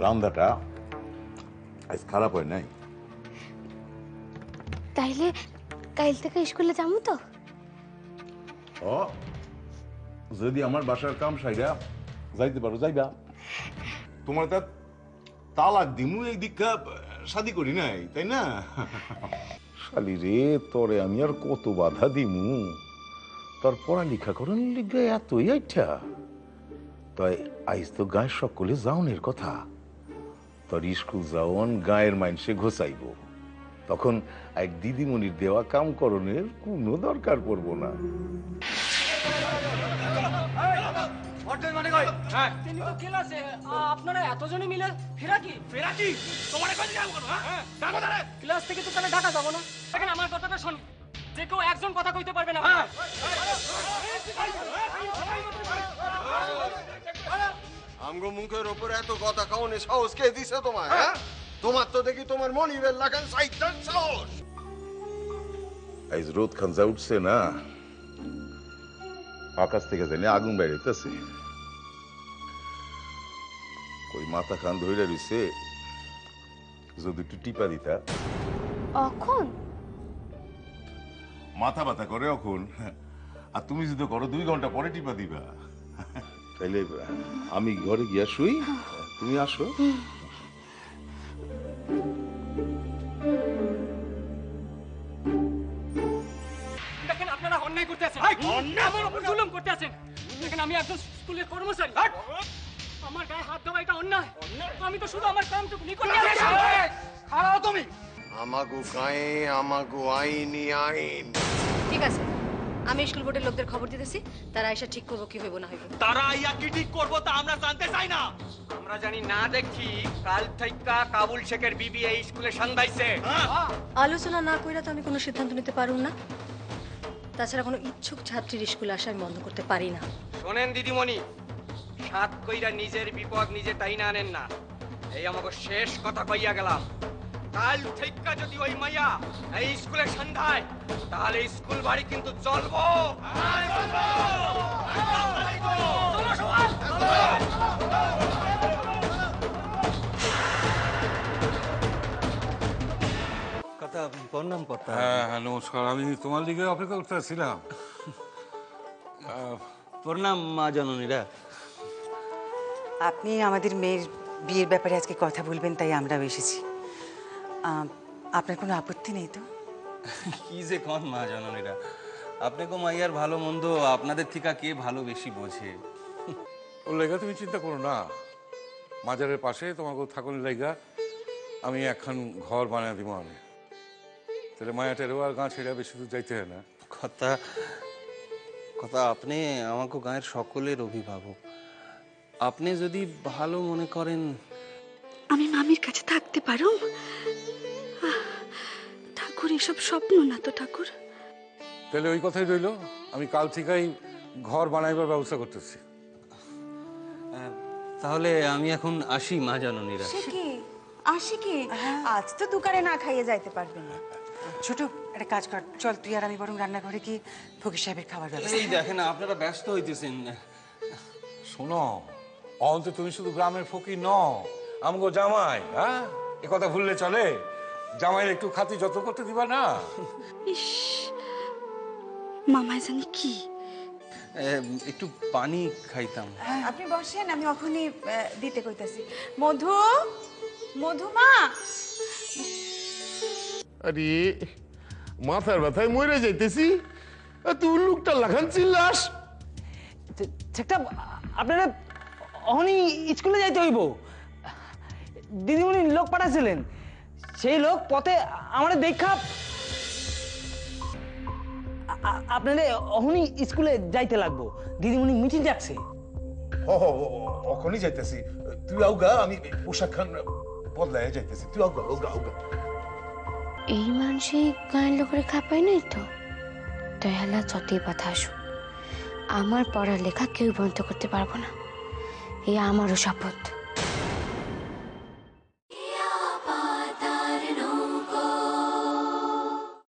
রান্নাটা আজ খারাপ হয় নাই। তাইলে কাল থেকে স্কুলে যাবো তো? ও যদি আমার বাসার কাম সাইরা যাইতে পারো যাইবা। তোমার তা তালাক দিমু এই দীক্ষা শাদি করি নাই, তাই না? শালি রে, তোরে আমি আর কত বাধা দিমু? তোর পড়ালেখা করেন লিগে এতই আইঠা। তাই আইজ তো গায়ের সকলে যাওনের কথা। তোর স্কুল যাওন গায়ের মাইনসে ঘোষাইব, তখন এক দিদিমণির দেওয়া কাম করণের কোনো দরকার পড়বো না। আপনারা এতজনে মিলে ফেরাকি ক্লাস থেকে তো তাহলে ঢাকা যাবো না। দেখেন আমার কথাটা শোন, যে কেউ একজন কথা কইতে পারবে না। আমগো মুখের উপরে এত কথা কাউনে সাহস কে দিছে তোমায়? হ্যাঁ, তোমার তো দেখি তোমার মনিবের লাগান সাইডান সাহস। আইজ রোদ খান যা উঠছে না, আকাশ থেকে জানি আগুন বেরোতেছে। ওই মাথা খান ধরে রইছে, যদি একটু টিপা দিতা। এখন মাথা ব্যথা করে এখন, আর তুমি যদি করো 2 ঘন্টা পরে টিপা দিবা। তাইলে আমি ঘরে গিয়া শুই, তুমি আসো। দেখেন আপনারা অন্যায় করতে আছেন, আমার উপর জুলুম করতে আছেন। দেখেন আমি একজন স্কুলের কর্মচারী, আমার গায়ে হাত দেওয়া এটা অন্যায়। আমি তো শুধু আমার কামটুকু করতে আছি। খারাপ তুমি আমাগো গায়ে আমাগো আইনি আইন। ঠিক আছে, আমি স্কুল বোর্ডের লোকদের খবর দিতেছি, তারা এসে ঠিক করবো কি হইব না হইব। তারা আইয়া কি ঠিক করবো তা আমরা জানতে চাই না। আমরা জানি না দেখি কাল থেকে কাবুল শেখের বিবি এই স্কুলে সান্দাইছে। আলোচনা না কইরা তো আমি কোনো সিদ্ধান্ত নিতে পারুম না। তাছাড়া কোনো ইচ্ছুক ছাত্রীর স্কুলে আসা আমি বন্ধ করতে পারি না। শোনেন দিদিমণি, সাত কইরা নিজের বিপদ নিজে টাইনা আনেন না। এই আমাকে শেষ কথা কইয়া গেলাম, কাল থেকে যদি ওই মাইয়া এই স্কুলে সন্ধ্যায়, তাহলে স্কুল বাড়ি কিন্তু চলবো। কথা প্রণাম করতে। হ্যাঁ হ্যাঁ, নমস্কার। আমি তোমার দিকে অপেক্ষা করতেছিলাম। প্রণাম মা জননীরা। আপনি আমাদের মেয়ের বিয়ের ব্যাপারে আজকে কথা বলবেন, তাই আমরাও এসেছি। আপনার কোনো আপত্তি নেই তো? কি যে কোন মা জননীরা, আপনি কো মাইয়ার ভালো মন্দ আপনাদের থেকে কে ভালো বেশি বোঝে। ওর লেগা তুমি চিন্তা করো না। মাজারের পাশে তোমাকে থাকুন লেগা আমি একখান ঘর বানিয়ে দিব। আমি তাহলে মায়াটারও আর গাঁ ছেড়ে বেশি দূর যাইতে হয় না। কথা কথা আপনি আমাকে গায়ের সকলের অভিভাবক। আপনি যদি ভালো মনে করেন আমি মামির কাছে থাকতে পারো? ঠাকুর, এসব স্বপ্ন না তো ঠাকুর। তাহলে ওই কথাই রইল, আমি কাল থেকেই ঘর বানাইবার ব্যবস্থা করতেছি। তাহলে আমি এখন আসি মা জননীরা। সে কি আসি কি? আজ তো দোকানে না খাইয়ে যাইতে পারবে না। ছোট, একটা কাজ কর, চল তুই আর আমি বরং রান্নাঘরে কি ফকির সাহেবের খাবার ব্যবস্থা। এই দেখেন আপনারা ব্যস্ত হইতেছেন। শোনো, অন্ত তুমি শুধু গ্রামের ফকির ন, আমগো জামাই। হ্যাঁ, এ কথা ভুললে চলে? জামাইয়ের একটু খাতি যত্ন করতে দিবা না? ইস, মামাই জানি কি। একটু পানি খাইতাম। আপনি বসেন, আমি এখনই দিতে কইতাছি। মধু, মধুমা। আরে মাথার ব্যথায় মরে যাইতেছি, তুই লোকটা লাগান চিল্লাস। ঠিকঠাক আপনারা অহনি স্কুলে যাইতে হইব। দিদিমণি লোক পাঠাছিলেন, সেই লোক পথে আমাদের দেখা আপনাদের অহনি স্কুলে যাইতে লাগবো। দিদিমণি মিটিং ডাকছে। অখনই যাইতেছি। তুই আউগা, আমি পোশাক খান বদলায় যাইতেছি। তুই আউগা আউগা আউগা। এই মানুষই গায়ের লোকের খাপাই নাই তো? দয়ালা যতই কথা আসুক, আমার পড়ালেখা কেউ বন্ধ করতে পারবো না, এই আমারও শপথ।